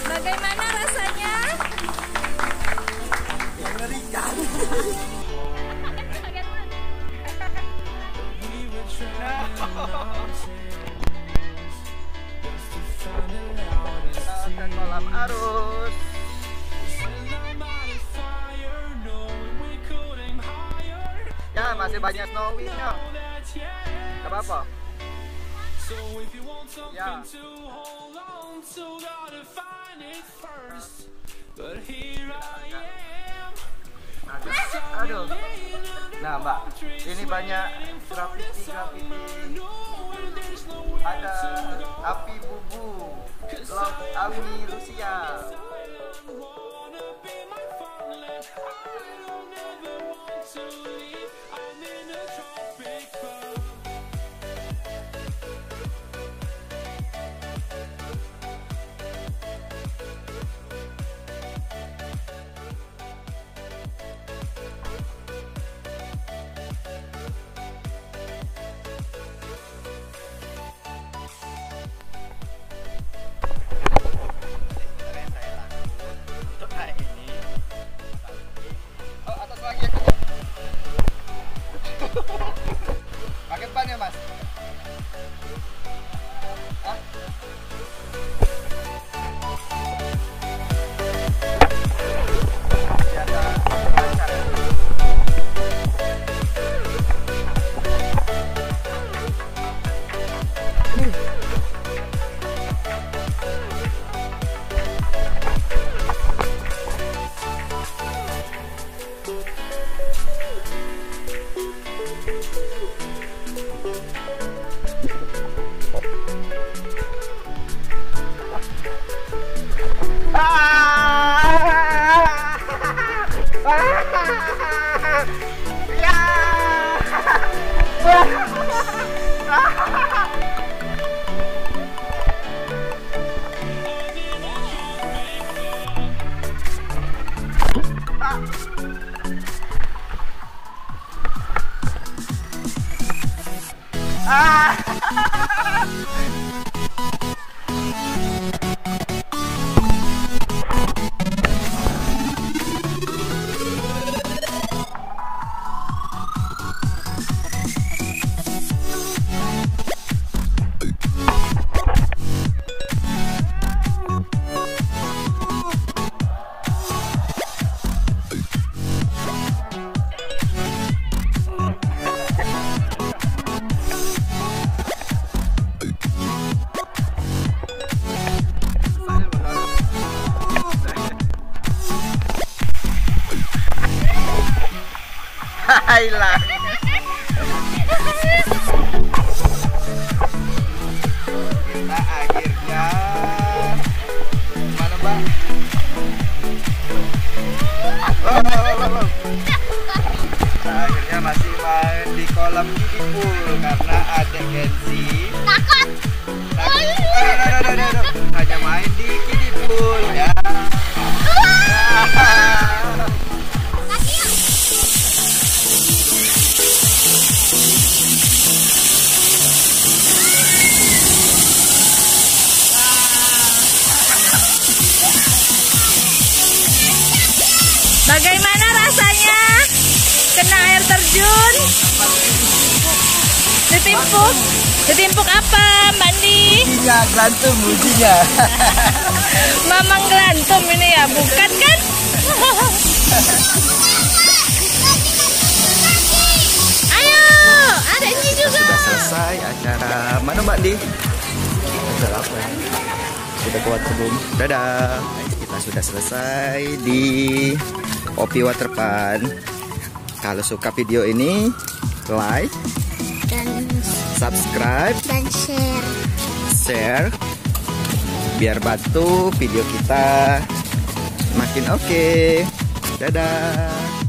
Bagaimana rasanya? Mengerikan. Kita ke kolam arus. Ya, masih banyak snowy-nya. Gak apa-apa. Ya. Aduh. Nah, Mbak, ini banyak grafiti. Ada api bubu, love Ami Rusia. Pakai ban ya, Mas? Hah? Hilang. Kita akhirnya mana, Mbak? Kita akhirnya masih main di kolam kiddie pool karena ada Kenzie. Takut. Hanya main di kiddie pool ya. Bagaimana rasanya kena air terjun? Ditimpuk. Ditimpuk apa, Mbak Andi? Mujinya, gelantung mujinya. Mamang gelantum ini ya, bukan kan? Ayo, ada ini juga. Sudah selesai acara mana Mbak Andi? Acara apa? Sudah kuat belum? Dadah. Kita sudah selesai di OPI WATER FUN. Kalau suka video ini, like Dan subscribe dan share biar bantu video kita makin oke. Dadah.